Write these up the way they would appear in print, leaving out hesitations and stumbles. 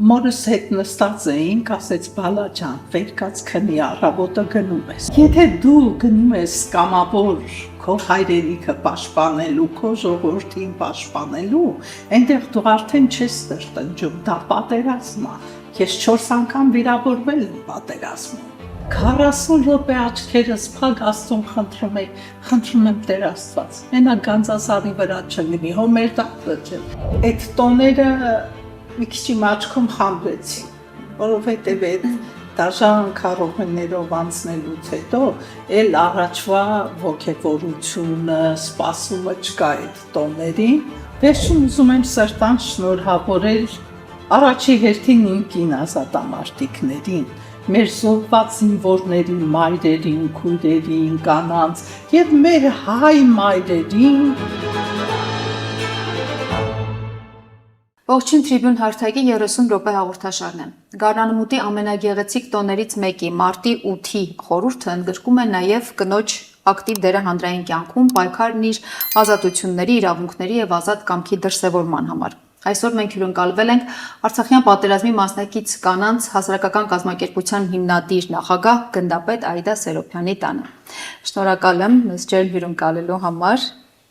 մորս հետ նստած էինք, ասեց բալա ջան, վեր կաց քնի առավոտը գնում ես։ Եթե դու գնում ես կամավոր քո հայրենիքը պաշտպանելու, քո ժողովրդին պաշտպանելու, այնտեղ դու արդեն չես տնջում, դա պատերազմ է։ Ես 4 անգամ վիրավորվել եմ պատերազմում։ 40 րոպե աչքերս փակ Աստծուն խնդրում եմ Տեր Աստված։ Մենակ Գանձասարի վրա չլինի, հոմեր դատը չէ։ Այդ տոները մի քիչ իմ աչքում խամրեցին, որովհետև այդ դաժան քառողներով անցնելուց հետո էլ առաջվա ոգևորությունը, սպասումը չկա այդ տոներին։ Վերջում ուզում եմ սրտան շնորհավորել առաջի հերթին իմ կին ազատամարտիկներին, մեր զոհված զինվորներին, մայրերին, քույրերին, կանանց եւ մեր հայ մայրերին։ Ողջույն Tribune հարթակի 30 րոպե հաղորդաշարն է։ Գարնանմուտի ամենագեղեցիկ տոներից մեկի մարտի 8-ի խորհուրդը ընդգրկում է նաև կնոջ ակտիվ դերը հանրային կյանքում, պայքարն իր ազատությունների, իրավունքների եւ ազատ կամքի դրսեւորման համար։ Այսօր մենք հյուրընկալվել ենք Արցախյան պատերազմի մասնակից կանանց հասարակական կազմակերպության հիմնադիր նախագահ գնդապետ Աիդա Սերոբյանի տանը։ Շնորհակալ եմ մեզ ջերմ հյուրընկալելու համար,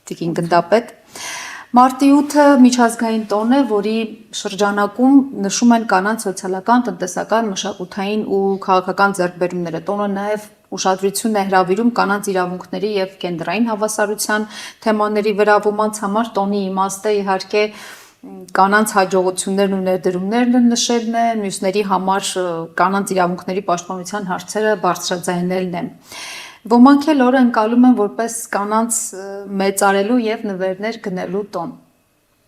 Տիկին գնդապետ։ Մարտի 8-ը միջազգային տոն է, որի շրջանակում նշում են կանանց սոցիալական, տնտեսական, մշակութային ու քաղաքական ձեռքբերումները։ Տոնը նաև ուշադրություն է հրավիրում կանանց իրավունքների եւ կենտրային հավասարության թեմաների վրա ոմանց համար տոնի իմաստը իհարկե կանանց հաջողություններն ու ներդրումներն նշելն է, մյուսների համար կանանց իրավունքների պաշտպանության հարցերը բարձրաձայնելն է։ Ոմանք էլ օրը ընկալում են որպես կանանց մեծարելու եւ նվերներ գնելու տոն։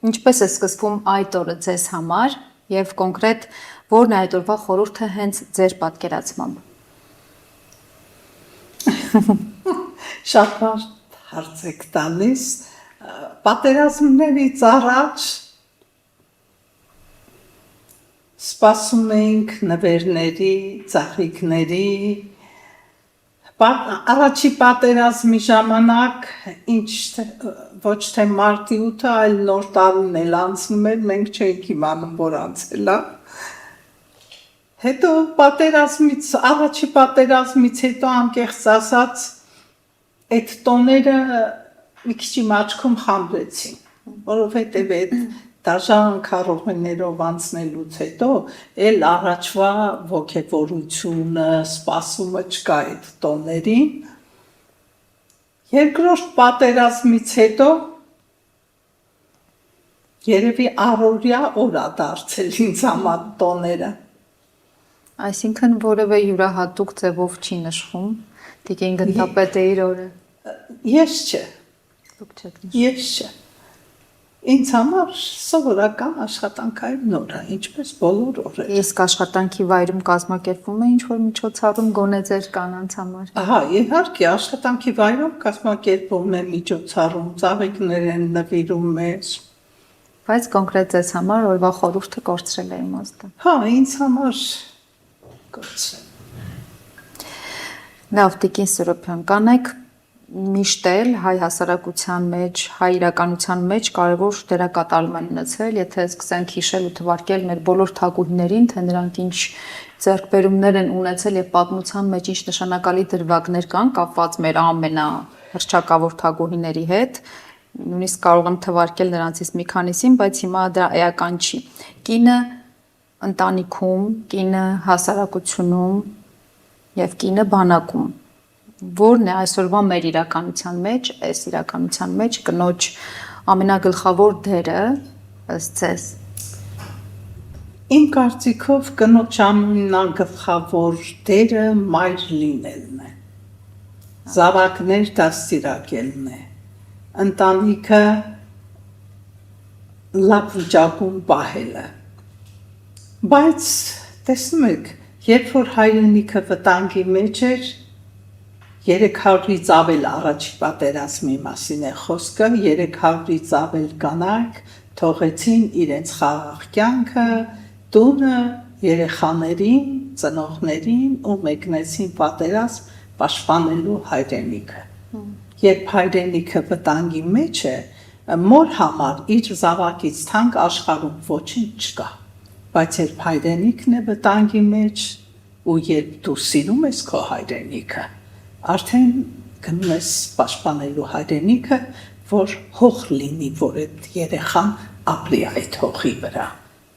Ինչպես է սկսվում այդ օրը ձեզ համար եւ կոնկրետ որն է այդ օրվա խորհուրդը հենց ձեր պատկերացմամբ։ Շատ հարց եք տալիս, պատերազմներից առաջ սպասում էինք նվերների, ծաղիկների, առաջի պատերազմի ժամանակ ոչ թե մարտի 8-ը, այլ նոր տարին էլ անցնում էր, մենք չենք իմանում, որ անցել է։ Հետո առաջի պատերազմից հետո անկեղծ ասած այդ տոները մի քիչ իմ աչքում խամրեցին, որովհետև այդ դաժան քառողներով անցնելուց հետո էլ առաջվա ոգևորությունը, սպասումը չկա այդ տոներին։ Երկրորդ պատերազմից հետո երևի առօրյա օր է դարձել ինձ համար տոները։ Այսինքն որևէ յուրահատուկ ձևով չի նշվում, Տիկին գնդապետը իր օրը։ Ես չէ։ Դուք չեք նշում։ Ես չէ։ Ինձ համար սովորական աշխատանքային օր է, ինչպես բոլոր օրերը։ Իսկ աշխատանքի վայրում կազմակերպվում է ինչ-որ միջոցառում գոնե ձեր կանանց համար։ Ահա, իհարկե, աշխատանքի վայրում կազմակերպվում է միջոցառում, ծաղիկներ են նվիրում մեզ։ Բայց կոնկրետ ձեզ համար օրվա խորհուրդը կորցրել է իմաստը։ Հա, ինձ համար կորցրել։ Լավ, Տիկին Սերոբյան, կանեք միշտ էլ հայ հասարակության մեջ, հայ իրականության մեջ կարևոր դերակատարում են ունեցել, եթե սկսենք հիշել ու թվարկել մեր բոլոր թագուհիներին, թե նրանք ինչ ձեռքբերումներ են ունեցել եւ պատմության մեջ ինչ նշանակալի դրվագներ կան կապված մեր ամենահռչակավոր թագուհիների հետ, նույնիսկ կարող եմ թվարկել նրանցից մի քանիսին, բայց հիմա դա էական չի։ Կինը ընտանիքում, կինը հասարակությունում եւ կինը բանակում։ Որն է այսօրվա մեր իրականության մեջ, այս իրականության մեջ կնոջ ամենագլխավոր դերը ըստ ձեզ։ Իմ կարծիքով կնոջ ամենագլխավոր դերը մայր լինելն է։ Զավակներ դաստիարակելն է։ Ընտանիքը լավ վիճակում պահելը։ Բայց տեսնում եք, երբ որ հայրենիքը վտանգի մեջ էր, 300-ից ավել առաջի պատերազմի մասին է խոսքը, 300-ից ավել կանայք թողեցին իրենց խաղաղ կյանքը, տունը, երեխաներին, ծնողներին ու մեկնեցին պատերազմ պաշտպանելու հայրենիքը։ Երբ հայրենիքը վտանգի մեջ է, մոր համար իր զավակից թանկ աշխարհում ոչինչ չկա։ բայց երբ հայրենիքն է վտանգի մեջ ու երբ դու սիրում ես քո հայրենիքը, արդեն գնում ես պաշտպանելու հայրենիքը, որ հող լինի, որ այդ երեխան ապրի այդ հողի վրա,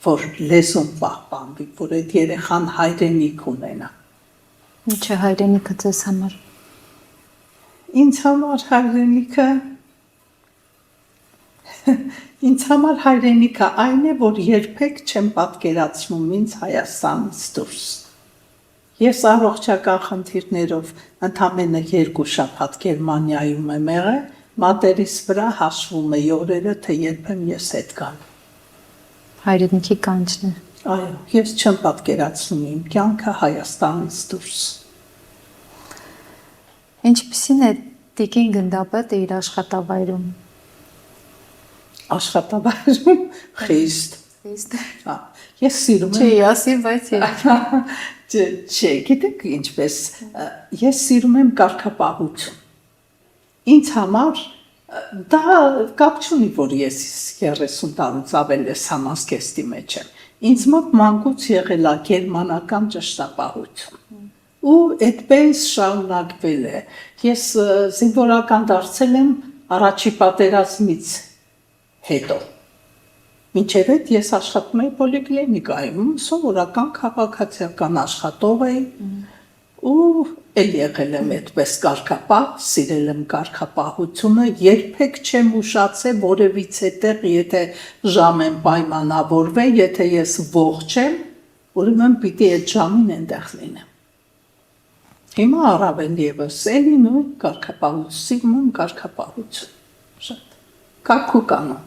որ լեզուն պահպանվի, որ այդ երեխան հայրենիք ունենա։ Ինչ է հայրենիքը ձեզ համար։ Ինձ համար հայրենիքը այն է, որ երբեք չեմ պատկերացնում ինձ Հայաստանից դուրս։ Ես առողջական խնդիրներով ընդամենը 2 շաբաթ Գերմանիայում եմ եղել, մատերիս վրա հաշվում է օրերը, թե երբ եմ ես հետ գալ։ Հայրենիքի կանչն է։ Այո, ես չեմ պատկերացնում իմ կյանքը Հայաստանից դուրս։ Ինչպիսին է Տիկին Գնդապետը իր աշխատավայրում։ Աշխատավայրում խիստ։ Ես սիրում եմ։ Չի ասի, բայց Չէ, գիտեք ինչպես, ես սիրում եմ կարգապահություն։ Ինձ համար դա կապ չունի, որ ես 30 տարուց ավել ես համազգեստի մեջ եմ։ Ինձ մոտ մանկուց եղել է գերմանական ճշտապահություն։ Ու այդպես շարունակվել է։ Ես զինվորական դարձել եմ առաջի պատերազմից հետո։ Մինչև այդ ես աշխատում էի պոլիկլինիկայում, սովորական քաղաքացիական աշխատող էի ու էլ եղել եմ այդպես կարգապահ, սիրել եմ կարգապահությունը, երբեք չեմ ուշացել որևիցե տեղ, եթե ժամ եմ պայմանավորվել, եթե ես ողջ եմ, ուրեմն պիտի այդ ժամին այնտեղ լինեմ։ Հիմա առավել ևս էլի նույն կարգապահություն, սիրում եմ կարգապահություն, շատ, կարգ ու կանոն։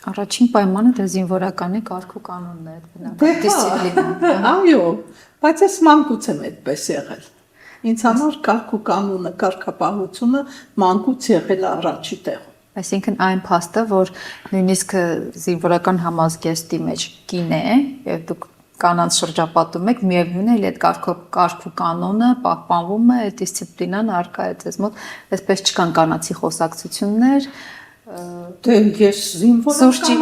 Առաջին պայմանը դա զինվորականի կարգ ու կանոնն է, բնական դիսցիպլինան։ Այո, բայց ես մանկուց եմ այդպես եղել։ Ինձ համար կարգ ու կանոնը, կարգապահությունը մանկուց եղել առաջի տեղում։ Այսինքն այն փաստը, որ նույնիսկ զինվորական համազգեստի մեջ կին է, եւ դուք կանանց շրջապատում եք, միևնույն է, այդ կարգ ու կանոնը պահպանվում է, այդ դիսցիպլինան առկա է ձեզ մոտ, այսպես չկան կանացի խոսակցություններ։ Դե ես զինվորական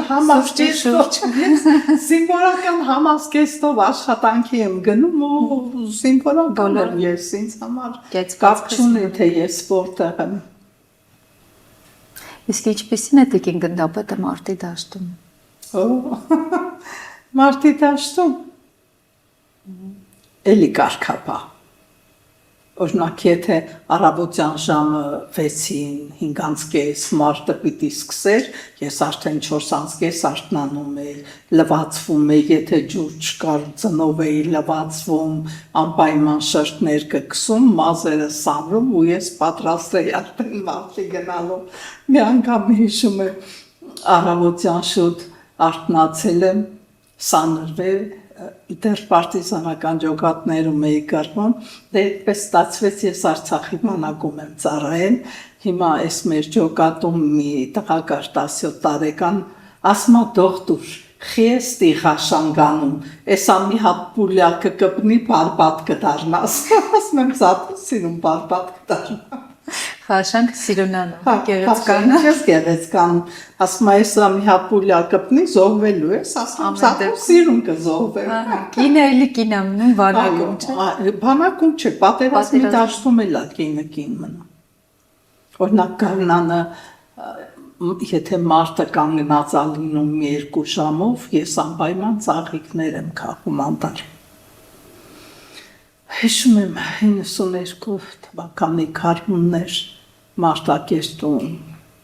համազգեստով աշխատանքի եմ գնում ու զինվորական եմ ես, ինձ համար կապ չունի, թե ես որտեղ եմ։ Իսկ ինչպիսին է Տիկին Գնդապետը մարտի դաշտում։ Մարտի դաշտում էլի կարգապահ։ Օրինակ, եթե առավոտյան ժամը 6-ին 5:30 մարտը պիտի սկսեր, ես արդեն 4:30 արթնանում էի, լվացվում էի, եթե ջուր չկար, ծնով էի լվացվում, անպայման շերտներ կքսում, մազերը սանրում ու ես պատրաստ էի արդեն մարտի գնալու։ Մի անգամ հիշում եմ, առավոտյան շուտ արթնացել եմ, սանրվել, դեռ պարտիզանական ջոկատներում էի կրվում, դե այդպես ստացվեց ես Արցախի բանակում եմ ծառայել, հիմա այս մեր ջոկատում մի տղա կար 17 տարեկան, ասում է դոկտոր, խի ես տիղաշանգանում, էսա մի հատ պուլյա կկպնի, բարբադ կդառնաս, ասում եմ զատը սիրում բարբադ կդառնա։ Խաշանք Սիրունյանը, գեղեցկանը։ Ես գեղեցկան, ասում է էսա մի հատ պուլյա կպնի, զոհվելու ես, ասում եմ զատը սիրում կզոհվեմ։ Կինը էլի կինամ, նույն բանակում չէ։ Բանակում չէ, պատերազմի դաշտում էլ է կինը կին մնում։ Օրինակ Գառնանը, եթե մարտը կանգնած է լինում 2 ժամով, ես անպայման ծաղիկներ եմ քաղում անտառ։ Հիշում եմ 92 թվականի քարմուններ մարտակերտում,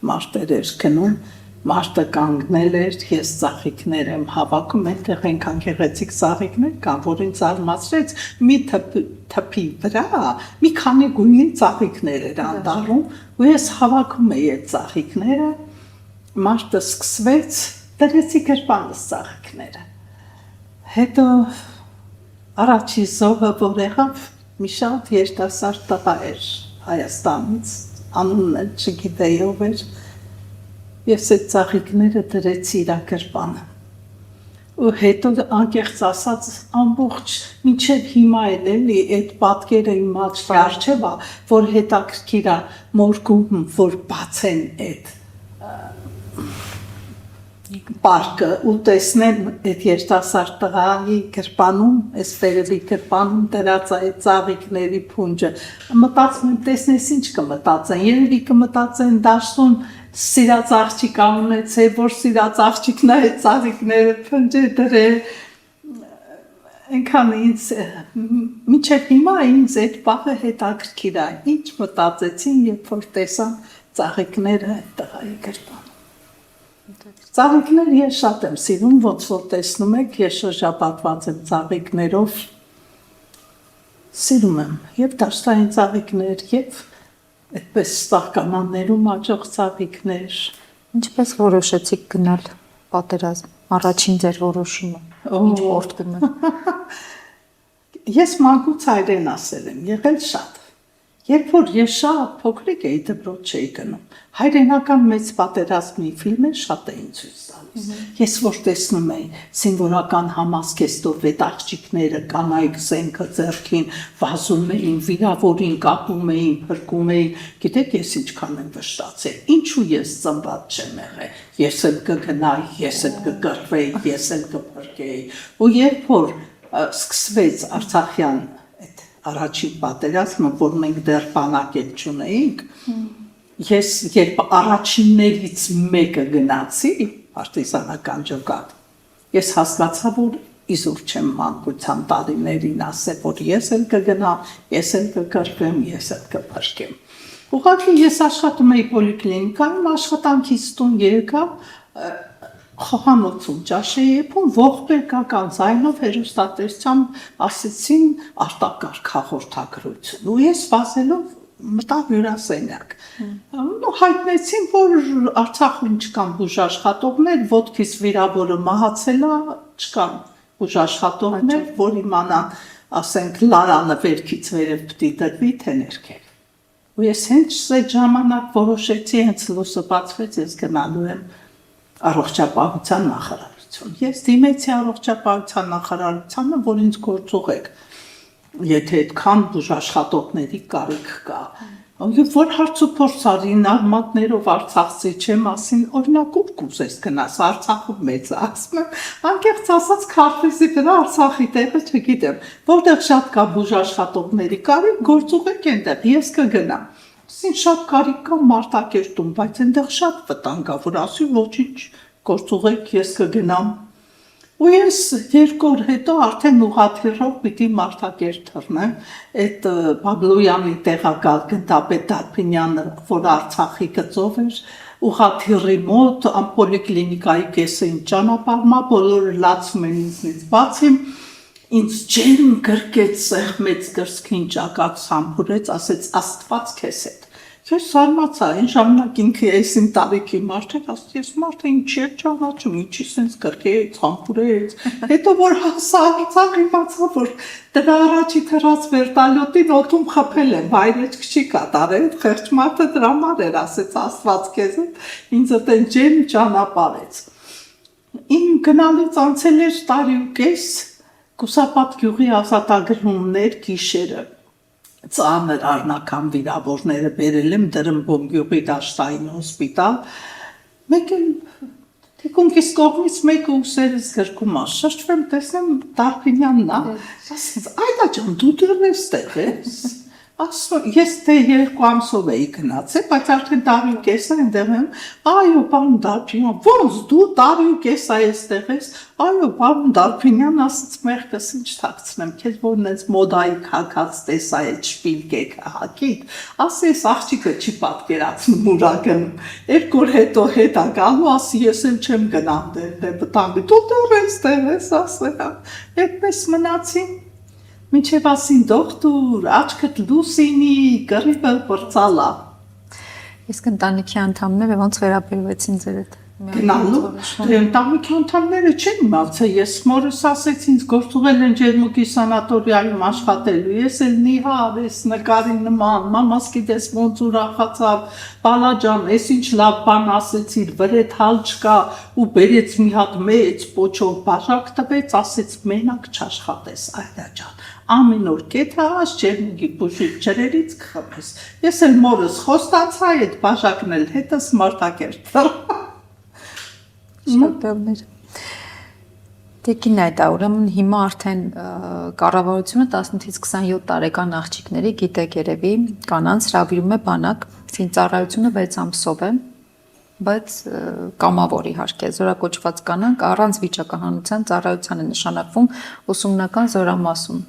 մարտեր էր գնում, մարտը կանգնել էր, ես ծաղիկներ եմ հավաքում, այնտեղ այնքան գեղեցիկ ծաղիկներ կան, որ ինձ զարմացրեց, մի թփի վրա մի քանի գույնի ծաղիկներ էր անտառում, ու ես հավաքում էի այդ ծաղիկները, մարտը սկսվեց, դրեցի գրպանս ծաղիկները։ Հետո առաջի զոհը, որ եղավ, մի շատ երիտասարդ տղա էր Հայաստանից, անունն էլ չգիտեի ով էր, ես այդ ծաղիկները դրեցի իր գրպանը։ Ու հետո անկեղծ ասած ամբողջ մինչև հիմա էլի այդ պատկերը իմ աչքի առջև է, որ հետաքրքիր է մորգում, որ բացեն այդ պարկը ու տեսնեմ այդ երիտասարդ տղայի գրպանում, այս վերևի գրպանում դրած այդ ծաղիկների փունջը, մտածում եմ, տեսնես ինչ կմտածեն, երևի կմտածեն դաշտում սիրած աղջիկ ունեցել, որ սիրած աղջիկն այդ ծաղիկները փնջե դրել, այնքան ինձ մինչև հիմա ինձ այդ բաղը հետաքրքիր է, ինչ մտածեցին, երբ որ տեսան ծաղիկները այդ տղայի գրպանում։ Ծաղիկներ ես շատ եմ սիրում, ոնց որ տեսնում եք, ես շրջապատված եմ ծաղիկներով, սիրում եմ և դաշտային ծաղիկներ, և այդպես սաղկամաններում աճող ծաղիկներ։ Ինչպես որոշեցիք գնալ պատերազմ, առաջին ձեր որոշումը, ինչ որդ գնալ։ Ես մանկուց հայրեն ասել եմ, եղել շատ։ Երբ որ ես շատ փոքրիկ էի, դպրոց չէի գնում, հայրենական մեծ պատերազմի ֆիլմեր շատ էին ցույց տալիս։ Ես որ տեսնում էի զինվորական համազգեստով այդ աղջիկները կանայք զենքը ձեռքին վազում էին, վիրավորին կապում էին, փրկում էին, գիտեք ես ինչքան եմ վշտացել, ինչու ես ծնված չեմ եղել, ես էլ կգնայի, ես էլ կկռվեի, ես էլ կփրկեի։ Ու երբ որ սկսվեց Արցախյան այդ առաջին պատերազմը, որ մենք դեռ բանակել չունեինք, ես երբ առաջիններից մեկը գնացի, պարտիզանական ջոկատ, ես հասկացա, որ իզուր չեմ մանկության տարիներին ասել, որ ես էլ կգնամ, ես էլ կկրվեմ, ես էլ կփրկեմ։ Ուղղակի ես աշխատում էի պոլիկլինիկայում, աշխատանքից տուն եկա, խոհանոցում ճաշ էի եփում, ողբերգական ձայնով հեռուստատեսությամբ ասեցին արտակարգ հաղորդագրություն, ու ես վազելով մտա հյուրասենյակ։ Հայտնեցին, որ Արցախում չկան բուժաշխատողներ, ոտքից վիրավորը մահացել է, չկան բուժաշխատողներ, որ իմանան, ասենք, լարանը վերքից վերև պիտի դրվի, թե ներքև։ Ու ես հենց այդ ժամանակ որոշեցի, հենց լույսը բացվեց, ես գնալու եմ առողջապահության նախարարություն։ Ես դիմեցի առողջապահության նախարարությանը, որ ինձ գործուղեք, եթե այդքան բուժաշխատողների կարիք կա։ Եվ որ հարց ու փորձ արի, նարմատներով արցախցի չեմ, ասին, օրինակ ուր կուզես գնաս, Արցախում մեծ է, ասում եմ, անկեղծ ասած քարտեզի վրա Արցախի տեղը չգիտեմ, որտեղ շատ կա բուժաշխատողների կարիք, գործուղեք այնտեղ, ես կգնամ։ Ասին շատ կարիք կա Մարտակերտում, բայց այնտեղ շատ վտանգ է, որ ասի ոչինչ, գործուղեք, ես կգնամ։ Ու ես 2 օր հետո արդեն ուղղաթիռով պիտի Մարտակերտ թռնեմ, այդ Բաբլոյանի տեղակալ գնդապետ Դարփինյանը, որ Արցախի գծով էր, ուղղաթիռի մոտ պոլիկլինիկայի կեսային ճանապարհմա, բոլորը լացում են ինձնից բացի, ինձ ջերմ գրկեց, սեղմեց կրծքին, ճակատ սամբուրեց, ասեց Աստված քեզ հետ։ Ես զարմացա, այն ժամանակ ինքը այսին տարիքի մարդ էր, ասեց ես մարդը ինչի է ճանաչում, ինչի սենց գրկեց, համբուրեց։ Հետո որ հասա Արցախ իմացա, որ դրա առաջի թռած վերտալյոտին օդում խփել են, վայրեջք չի կատարել, խեղճ մարդը դրա համար էր, ասեց Աստված քեզ հետ, ինձ այդեն ջերմ ճանապարհեց։ Իմ գնալուց անցել էր տարի ու կես, Կուսապատ գյուղի ազատագրումներ գիշերը, ծանր առնական վիրավորները բերել եմ Դրմբոմ գյուղի դաշտային հոսպիտալ, մեկ էլ թիկունքիս կողմից մեկը ուսերս գրկում է, շրջվեմ տեսնեմ Դարփինյանն է, ասեց այդա ջան դու դեռ էստեղ ես, ասում ես թե 2 ամսով էի գնացել, բայց արդեն տարի ու կես այնտեղ եմ, այո պարոն Դարփինյան, ոնց դու տարի ու կես այստեղ ես, այո պարոն Դարփինյան, ասեց մեղքս ինչ թաքցնեմ, քեզ որ նենց մոդայի քակած տեսա այդ շպիլկեքը հակիդ, ասես աղջիկը չի պատկերացնում ուրա գնում, 2 օր հետո հետ է գալու, ասի ես էլ չեմ գնամ դե վտանգի, դու դեռ այստեղ ես, ասել, այդպես մնացի։ Մինչև ասին դոկտոր, աչքդ լուսինի, կռիվը բրծալա։ Իսկ ընտանիքի անդամները ոնց վերաբերվեցին ձեր հետ։ Գնալու, ընտանիքի անդամները չեն իմացել, ես մորս ասեց ինձ գործուղել են Ջերմուկի սանատորիայում աշխատելու, ես էլ նիհար, ես նկարի նման, մամաս գիտես ոնց ուրախացավ, բալաջան, ես ինչ լավ բան ասեցիր, վրեդ հալ չկա, ու բերեց մի հատ մեծ պոչով բաժակ տվեց, ասեց մենակ չաշխատես, այդա ջան, ամեն օր կեթահաս Ջերմուկի բուժիչ ջրերից կխմես, ես էլ մորս խոստացա այդ բաժակն էլ հետս Մարտակերտ Շատ բավներ։ Տեկին այդ ուրեմն հիմա արդեն կառավարությունը 18-ից 27 տարեկան աղջիկների գիտեք երևի կանանց հրավիրում է բանակ, ծառայությունը 6 ամսով է, բայց կամավոր իհարկե զորակոչված կանանք առանց վիճակահանության ծառայության է նշանակվում ուսումնական զորամասում։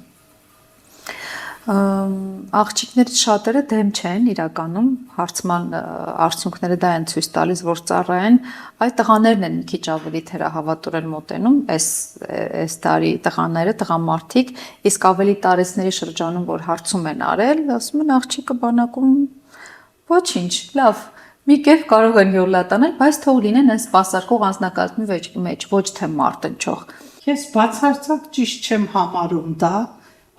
Աղջիկներից շատերը դեմ չեն իրականում, հարցման արդյունքները դա են ցույց տալիս, որ ծառայեն, այդ տղաներն են մի քիչ ավելի թերահավատորեն մոտենում, այս տարի տղաները, տղամարդիկ, իսկ ավելի տարեցների շրջանում, որ հարցում են արել, ասում են աղջիկը բանակում ոչինչ, լավ, մի կերպ կարող են յոլատանել, բայց թող լինեն այս սպասարկող անձնակազմի մեջ, ոչ թե մարտնչող։ Ես բացարձակ ճիշտ չեմ համարում դա,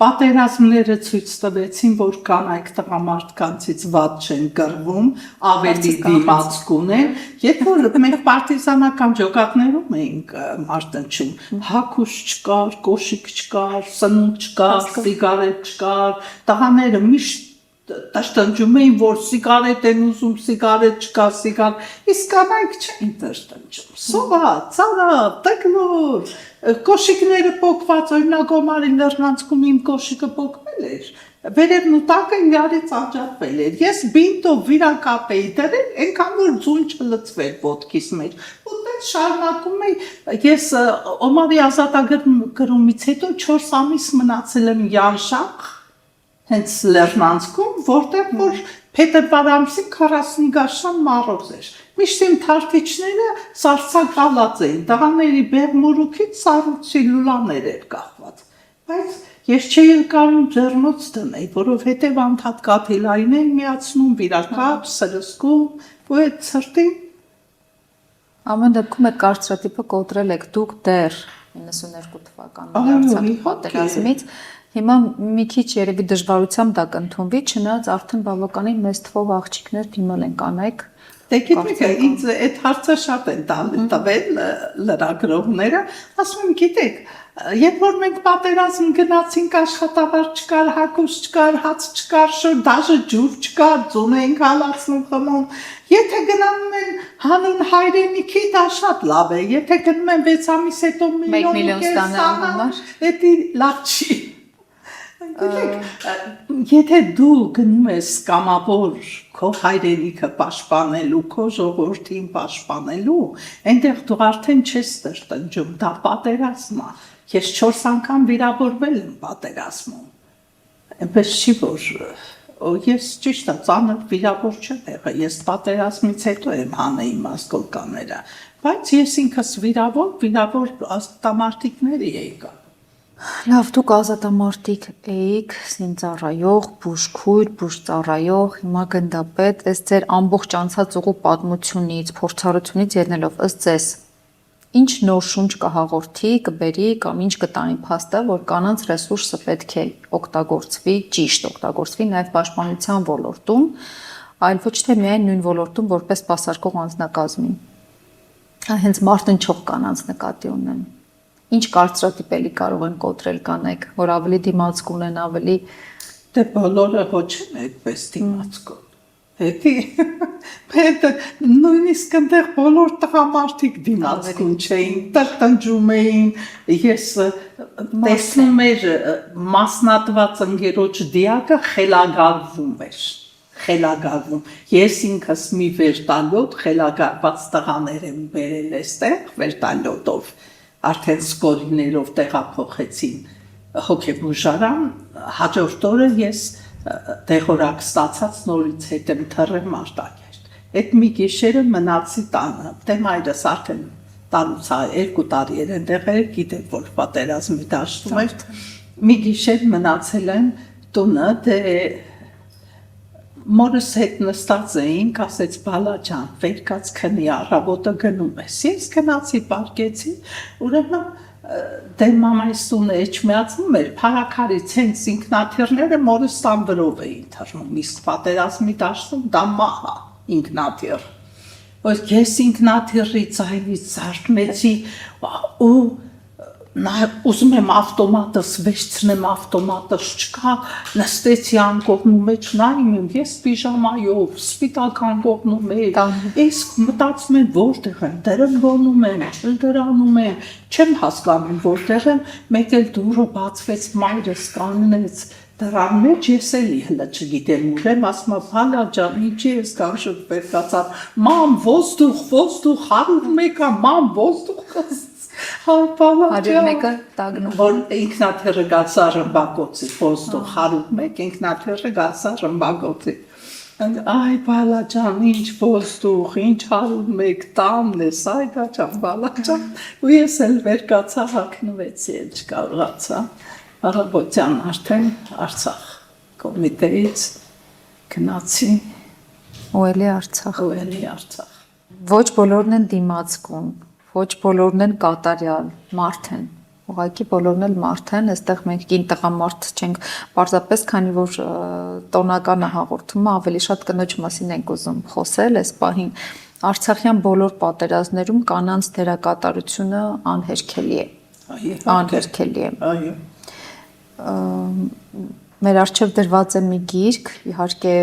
պատերազմները ցույց տվեցին, որ կանայք տղամարդկանցից վատ չեն կռվում, ավելի դիմացկուն են, երբ որ մենք պարտիզանական ջոկատներում էինք մարտնչում, հագուս չկար, կոշիկ չկար, սնունդ չկար, սիգարետ չկար, տղաները միշտ տրտնջում էին, որ սիգարետ են ուզում, սիգարետ չկա, իսկ կանայք չէին տրտնջում, սոված, ծարավ, տեքնոր, կոշիկները պոկված, օրինակ Օմարի լեռնանցքում իմ կոշիկը պոկվել էր, վերևն ու տակը իրարից անջատվել էր, ես բինտով վիրակապ էի դրել, այնքան որ ձուն չլծվեր ոտքիս մեջ, ու դες շարունակում էի, ես Օմարի ազատագրումից հետո 4 ամիս մնացել եմ Յանշախ, հենց լեռնանցքում, որտեղ որ փետրվար ամսին 45 մառոզ էր, միշտ իմ թարթիչները սարսակալած էին, տղաների բեղմորուքից սառուցի լուլաներ էր կախված, բայց ես չէի կարում ջեռնոց դնել, որովհետև անդադ կաթիլային էին միացնում, վիրակապ, սրսկում, ու այդ սրտին։ Ամեն դեպքում այդ կարծրատիպը կոտրել եք դուք դեռ 92 թվականին արձակի պատերազմից, հիմա մի քիչ երևի դժվարությամբ դա կընդունվի, չնայած արդեն բավականին մեծ թվով աղջիկներ դիմել են կանայք։ Դե գիտեք, ինձ այդ հարցը շատ են տվել լրագրողները, ասում եմ, գիտեք, երբ որ մենք պատերազմ գնացինք, աշխատավար չկար, հագուս չկար, հաց չկար, դաժե ջուր չկար, ձուն էինք հալացնում խմում, եթե գնանում են հանուն հայրենիքի, դա շատ լավ է, եթե գնում են 6 ամիս հետո միլիոն ստանալ, դա լավ չի։ Եթե դու գնում ես կամավոր քո հայրենիքը պաշտպանելու, քո ժողովրդին պաշտպանելու, այնտեղ դու արդեն չես տրտնջում, դա պատերազմ է։ Ես 4 անգամ վիրավորվել եմ պատերազմում։ Այնպես չի որ ես ճիշտ է, ծանր վիրավոր չեմ եղել, ես պատերազմից հետո եմ հանել իմ ասկոլկաները, բայց ես ինքս վիրավոր ազատամարտիկների էի գալ։ Լավ, դուք ազատամարտիկ էիք, սինծառայող, բուժքույր, բուժծառայող, հիմա գնդապետ, ըստ ձեր ամբողջ անցած ուղու պատմությունից, փորձառությունից ելնելով ըստ ձեզ, ինչ նոր շունչ կհաղորդի, կբերի կամ ինչ կտանի փաստը, որ կանանց ռեսուրսը պետք է օգտագործվի, ճիշտ օգտագործվի նաև պաշտպանության ոլորտում, այլ ոչ թե միայն նույն ոլորտում որպես սպասարկող անձնակազմի։ Հենց մարտնչող կանանց նկատի ունեմ։ Ինչ կարծրատիպելի կարող են կոտրել կանայք, որ ավելի դիմացկուն են, ավելի դե բոլորը ոչ են այդպես դիմացկուն։ Հետո նույնիսկ այնտեղ բոլոր տղամարդիկ դիմացկուն չէին, տրտնջում էին, ես տեսնում էր մասնատված ընկերոջ դիակը խելագարվում։ Ես ինքս մի վերտալյոտ խելագարված տղաներ եմ բերել այստեղ վերտալյոտով։ Արդեն սկորիներով տեղափոխեցին հոգեբուժարան, հաջորդ օրը ես դեղորակ ստացած նորից հետ եմ թռել Մարտակերտ։ Այդ մի գիշերը մնացի տանը, դե մայրս արդեն տարուց 2 տարի էր այնտեղ էր, գիտեք, որ պատերազմի դաշտում էր, մի գիշեր մնացել եմ տունը, դե մորս հետ նստած էինք, ասեց բալա ջան, վեր կաց քնի, առավոտը գնում ես, ես գնացի պարկեցի, ուրեմն դե մամայիս տունը էջմիածնում էր, փարաքարից հենց ինքնաթիռները մորս տանվրով էին թռնում, իսկ պատերազմի դաշտում դա մահ է ինքնաթիռ, որ ես ինքնաթիռի ձայնից զարթնեցի ու նա ուզում եմ ավտոմատս վերցնեմ, ավտոմատս չկա, նստեցի անկողնու մեջ նայում եմ, ես պիժամայով, սպիտակ անկողնու մեջ, իսկ մտածում եմ որտեղ եմ, դրնգոնում եմ, դրանում եմ, չեմ հասկանում որտեղ եմ, մեկ էլ դուրը բացվեց, մայրս կանգնեց դրան մեջ, ես էլի հլը չգիտեմ ուր եմ, ասում եմ, հալա ջան, ինչի ես կան շփվեր կացար, մամ, ոստուխ, 101-ա, մամ, ոստուխ, Հարյուրմեկը տագնում որ ինքնաթիռը գացա ռմբակոցի, ոստուխ, 101 ինքնաթիռը գացա ռմբակոցի, այ բալա ջան, ինչ ոստուխ, ինչ 101 տանն ես, այ դա ջան, բալա ջան, ու ես էլ վեր կացա հագնվեցի, էլ չկարողացա, առավոտյան արդեն Արցախ կոմիտեից գնացի ու էլի Արցախ։ Ոչ բոլորն են դիմացկուն, ոչ բոլորն են կատարյալ մարդ են, ուղղակի բոլորն էլ մարդ են, այստեղ մենք կին տղամարդ չենք, պարզապես քանի որ տոնականը հաղորդումը ավելի շատ կնոջ մասին ենք ուզում խոսել, այս պահին Արցախյան բոլոր պատերազմներում կանանց դերակատարությունը անհերքելի է։ Անհերքելի է։ Այո։ Մեր առջև դրված է մի գիրք, իհարկե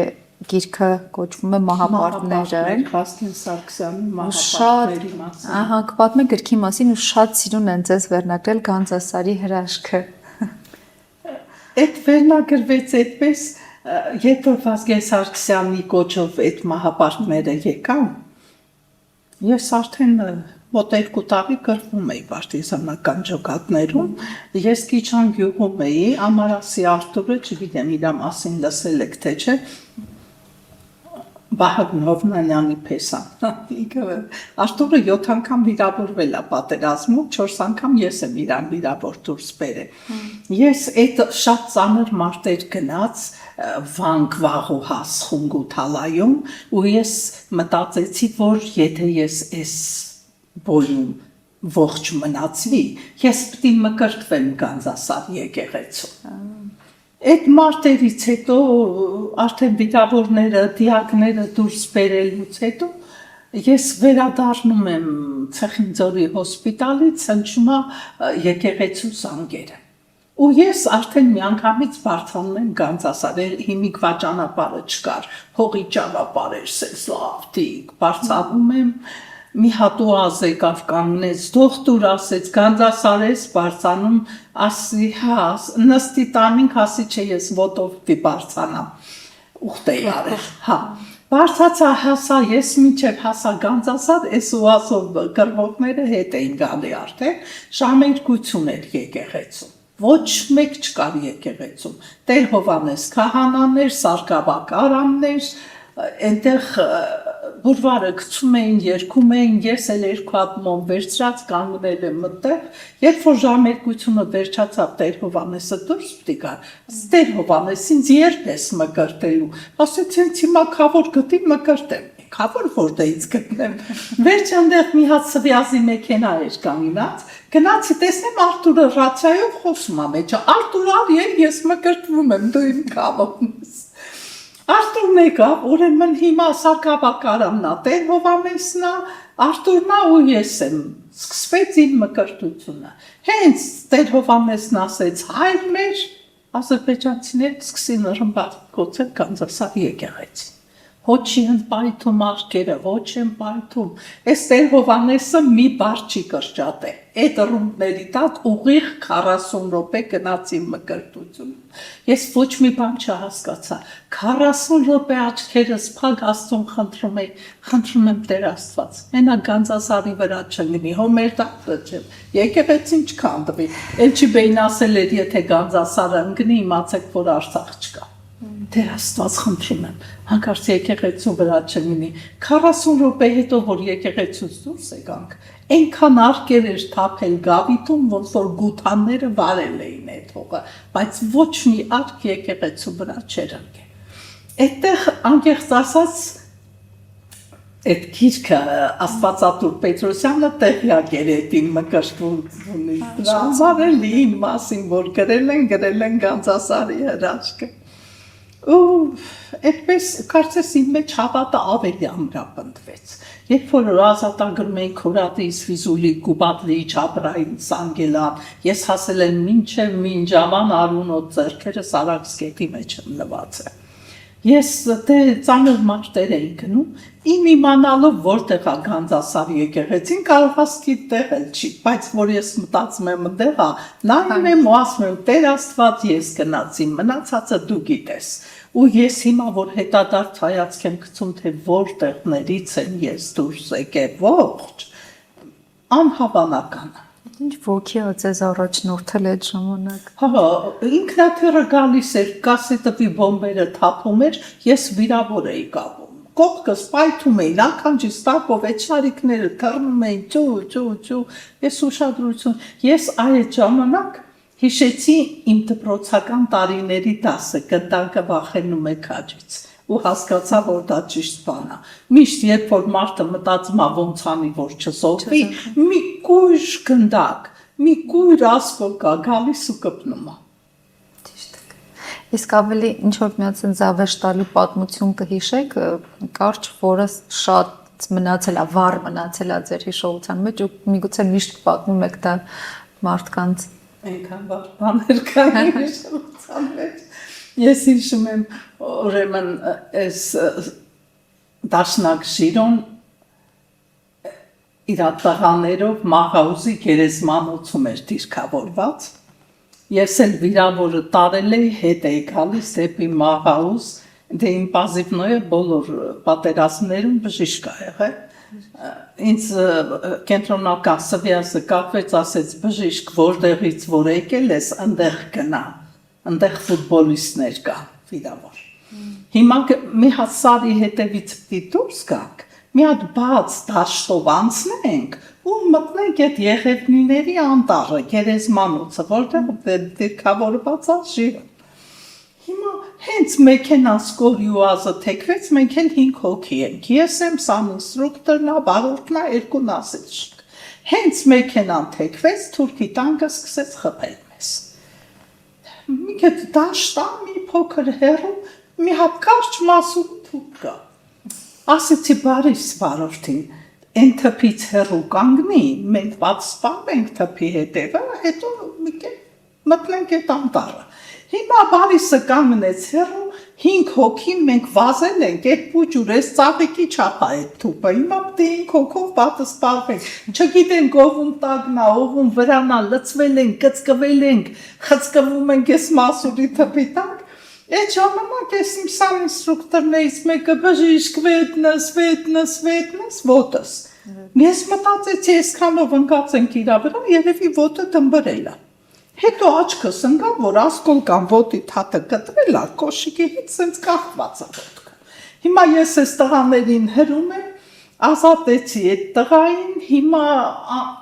գիրքը կոչվում է Մահապարտները, Վասգեն Սարգսյանի Մահապարտների մասին։ Ահա, կպատմեք գրքի մասին ու շատ սիրուն են ձեզ վերնագրել Գանձասարի հրաշքը։ Այդ վերնագրվեց այդպես, երբ որ Վասգեն Սարգսյանի կոչով այդ Մահապարտները եկան, ես արդեն մոտ 2 տարի գրվում էի պարտիզանական ջոկատներում, ես Կիչան գյուղում էի, Ամարասի Արտուրը, չգիտեմ իրա մասին լսել եք թե չէ, Վահագն Հովնանյանի փեսան։ Արտուրը 7 անգամ վիրավորվել է պատերազմում, 4 անգամ ես եմ իրան վիրավոր դուրս բերել։ Ես այդ շատ ծանր մարտեր գնաց Վանք Վաղուհաս Խունգութալայում ու ես մտածեցի, որ եթե ես այս բոյում ողջ մնացվի, ես պիտի մկրտվեմ Գանձասար եկեղեցու։ Այդ մարտերից հետո արդեն վիրավորները, դիակները դուրս բերելուց հետո ես վերադառնում եմ Ցեխինձորի հոսպիտալից, հնչում է եկեղեցու զանգերը։ Ու ես արդեն միանգամից բարձրանում եմ Գանձասար, հիմիկվա ճանապարհը չկար, հողի ճանապարհ էր, լավ դիք, բարձրանում եմ մի հատ ուազ եկավ կանգնեց, դոկտոր ասեց, Գանձասար ես բարձանում, ասի, հա, նստի տանինք, ասի չէ ես ոտով պիտի բարձանամ, ուխտ էի արել, հա, բարձացա հասա, ես մինչև հասա Գանձասար, այս ուազով գրվողները հետ էին գալի արդեն, ժամ 2 էր եկեղեցում, ոչ մեկ չկար եկեղեցում, Տեր Հովանես քահանաներ, Սարգսակ Արամներ, այնտեղ բուրվարը գցում էին, երգում էին, ես էլ 2 հատ մոմ վերցրած կանգնել եմ մտեղ, երբ որ ժամ 2-ը վերջացավ Տեր Հովանեսը դուրս պիտի գար, Տեր Հովանես ինձ երբ ես մկրտելու, ասեց հենց հիմա քավոր գտի մկրտեմ, քավոր որտեղից գտնեմ, վերջ այնտեղ մի հատ սվյազի մեքենա էր կանգնած, գնացի տեսնեմ Արտուրը ռացիայով խոսում է մեջը, Արտուր արի ես մկրտվում եմ, դու իմ քավորն ես։ Արտուրն եկավ, ուրեմն հիմա Սարգսակ Արամն է, Տեր Հովանեսն է, Արտուրն է ու ես եմ, սկսվեց իմ մկրտությունը։ Հենց Տեր Հովանեսն ասեց, հայր մեր, ադրբեջանցիները սկսին ռմբակոծել Գանձասար եկեղեցին։ Ոչ են պայթում արկերը, ոչ են պայթում, այս Տեր Հովանեսը մի բար չի կրճատել, այդ ռումբների տակ ուղիղ 40 րոպե գնացի մկրտություն, ես ոչ մի բան չհասկացա, 40 րոպե աչքերս փակ Աստծուն խնդրում եմ Տեր Աստված, մենակ Գանձասարի վրա չընկնի, հոմեր դատը չեմ, եկեղեցին չքանդվի, էլ չի բեին ասել էր, եթե Գանձասարը ընկնի, իմացեք, որ Արցախ չկա։ Տեր Աստված խնդրում եմ, հանկարծ եկեղեցու վրա չլինի, 40 րոպե հետո, որ եկեղեցուց դուրս եկանք, այնքան արկեր էր թափել գավիթում, ոնց որ գութանները վարել էին այդ հողը, բայց ոչ մի արկ եկեղեցու վրա չէր ընկել։ Այդտեղ անկեղծ ասած, այդ գիրքը Աստվածատուր Պետրոսյանը տեղյակ էր այդ մկրտությունից, վարել իմ մասին, որ գրել են Գանձասարի հրաշքը։ Ու այդպես կարծես իմ մեջ հավատը ավելի ամրապնդվեց։ Երբ որ ազատագրում էին Քորադիս, Ֆիզուլի, Կուբատլի, Չաբրային, Սանգելան, ես հասել եմ մինչև Մինջավան Արունոտ ձեռքերս Արաքսկետի մեջ ընկված է։ Ես դե ծանր մարտեր էի գնում, իմ իմանալով որտեղ է Գանձասարի եկեղեցին կարողաս գիտել չի, բայց որ ես մտածում եմ ընդեղ, նայում եմ ու ասում եմ Տեր Աստված ես գնացի, մնացածը դու գիտես։ Ու ես հիմա որ հետադարձ հայացք եմ գցում, թե որտեղներից եմ ես դուրս եկել ողջ, անհավանական է։ Ինչ ոգի ա ձեզ առաջնորդել այդ ժամանակ։ Հա, ինքնաթիռը գալիս էր, կասետովի բոմբերը թափում էր, ես վիրավոր էի կապում։ Կողքս պայթում էին, ականջիս տակով այդ շարիկները թռնում էին, ճու, ես ուշադրություն։ Ես այդ ժամանակ հիշեցի իմ դպրոցական տարիների դասը, կտակը վախենում է քաջից։ Ու հասկացա, որ դա ճիշտ բան է։ Միշտ երբ որ մարդը մտածում է ոնց անի, որ չսովվի, մի կույր գնդակ, մի կույր ասֆալ կա, գալիս ու կպնում է։ Ճիշտ է։ Իսկ ավելի ինչ որ միած զավեշ տալի պատմություն կհիշեք, կարճ, որը շատ մնացել է, վառ մնացել է ձեր հիշողության մեջ ու միգուցե միշտ պատմում եք դա մարդկանց։ Այնքան վառ բաներ կան հիշողության մեջ։ Ես հիշում եմ ուրեմն այս դաշնակ Շիրոն իր տղաներով Մաղաուզի գերեզմանոցում էր դիրքավորված։ Ես էլ վիրավորը տարել էի, հետ էի գալիս դեպի Մաղաուզ, դե իմ պազիվնոյը բոլոր պատերազմներում բժիշկ ա եղել։ Ինձ կենտրոնական Սվիազը կապվեց, ասեց բժիշկ, որտեղից որ եկել ես, ընդեղ գնա։ Ընդեղ ֆուտբոլիստներ կան, վիրավոր։ Հիմա մի հատ սարի հետևից պիտի դուրս գանք, մի հատ բաց դաշտով անցնենք ու մտնենք այդ Եղևնիների անտառը, գերեզմանոցը, որտեղ դիրքավորված է Շիրոն։ Հիմա հենց մեքենան սկորյուազը թեքվեց, մենք էլ 5 հոգի ենք։ Ես եմ սամ ինստրուկտորն ա, վարորդն ա, 2 նասիչիկ։ Հենց մեքենան թեքվեց, թուրքի տանկը սկսեց խփել մեզ։ Մի կետ դաշտա, մի փոքր հեռու, մի հատ կարճ մասում թուք կա։ Ասեցի բարիս վարորդին, են թփից հեռու կանգնի, մենք պատսպանենք թփի հետևը, հետո մի կետ մտնենք այդ անտառը։ Հիմա բարիսը կանգնեց հեռու, 5 հոգի մենք վազել ենք, այդ պուջուր, այս ծաղիկի չափ է այդ թուփը, հիմա պետք է 5 հոգով պատսպանվենք, չգիտենք ով տագնա, ով վրանա, լցվել ենք, կծկվել ենք, խցկվում ենք այս մասուրի թփի տակ։ Այդ ժամանակ ես իմ սամ ինստրուկտորներից մեկը բժիշկ վետնս, ոտս։ Ես մտածեցի, այսքանով ընկած ենք իրա վրա, երևի ոտը դմբրել է։ Հետո աչքս ընկավ, որ ասկոլկան ոտի թաթը կտրել է, կոշիկի հետ սենց կախված է ոտքը։ Հիմա ես այս տղաներին հրում եմ, ազատեցի այդ տղային, հիմա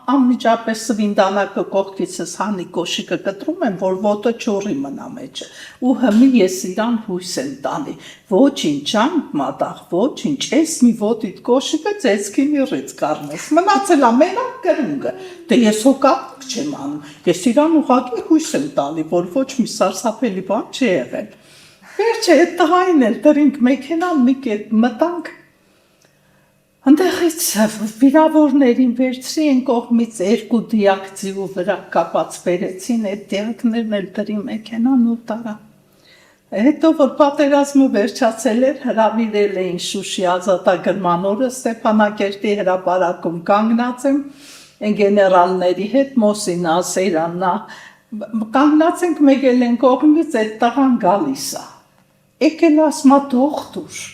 անմիջապես սվինդանակը կողքիցս հանի կոշիկը կտրում եմ, որ ոտը չորի մնա մեջը, ու հմի ես իրան հույս եմ տանի, ոչինչ ճանք մատաղ, ոչինչ, ես մի ոտիտ կոշիկը ծեցքի միրից կարնես, մնացել է մենակ կրունգը, դե ես հոգատք չեմ անում, ես իրան ուղղակի հույս եմ տալի, որ ոչ մի սարսափելի բան չի եղել, վերջը այդ տղային էլ դրինք մեքենան մի կետ մտանք, Ընդեղից վիրավորներին վերցրի են կողմից 2 դիակցի ու վրա կապած բերեցին, այդ դիակներն էլ դրի մեքենան ու տարա։ Հետո որ պատերազմը վերջացել էր, հրավիրել էին Շուշի ազատագրման օրը Ստեփանակերտի հրապարակում կանգնած եմ գեներալների հետ, Մոսինա, Սեյրաննա, կանգնած ենք մեկ են կողմից այդ տղան գալիս է։ Եկել ասմա դոկտոր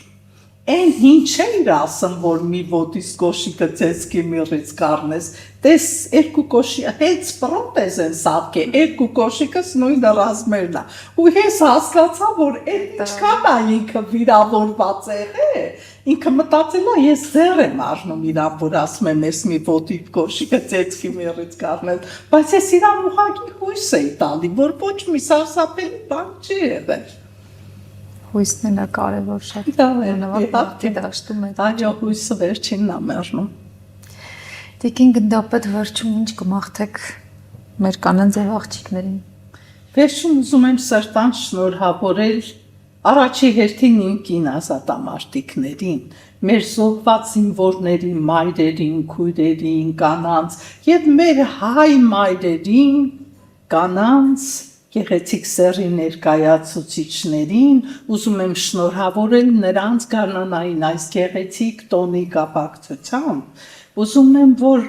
Են ինչ էր ասում, որ մի ոտիս կոշիկը ծեցքի միրից կարնես, տես 2 կոշի, հենց պրոտեզ են սատկե, 2 կոշիկս նույնը ռազմերն է, ու ես հասկացա, որ այդ ինչքան է ինքը վիրավորված է, ինքը մտածել է, ես ձեր եմ արնում իրան, որ ասում եմ, ես մի ոտի կոշիկը ծեցքի միրից կարնել, բայց ես իրան ուղղակի հույս էի տալի, որ ոչ մի սարսափելի բան չի եղել։ Հույսն է կարևոր շատ։ Դա դաշտում է։ Այո, հույսը վերջինն է մեռնում։ Տիկին գնդապետ վերջում ինչ կմաղթեք մեր կանանց եւ աղջիկներին։ Վերջում ուզում եմ սրտան շնորհավորել Առաջի հերթին իմ կին ազատամարտիկներին, մեր զոհված զինվորների մայրերին, քույրերին, կանանց եւ մեր հայ մայրերին, կանանց, գեղեցիկ սեռի ներկայացուցիչներին, ուզում եմ շնորհավորել նրանց գարնանային այս գեղեցիկ տոնի կապակցությամբ, ուզում եմ, որ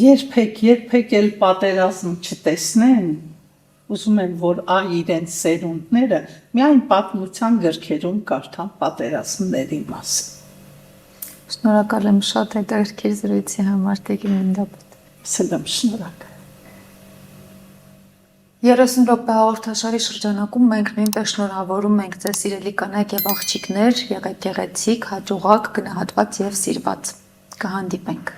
երբեք էլ պատերազմ չտեսնեն, ուզում եմ, որ իրենց սերունդները միայն պատմության գրքերում կարդան պատերազմների մասին։ Շնորհակալ եմ շատ հետաքրքիր զրույցի համար, Տիկին Լինդապետ։ Սելամ, շնորհակալ։ 30 րոպե հաղորդաշարի շրջանակում մենք նույնպես շնորհավորում ենք ձեզ սիրելի կանայք եւ աղջիկներ, եղեք գեղեցիկ, հաջողակ, գնահատված եւ սիրված։ Կհանդիպենք։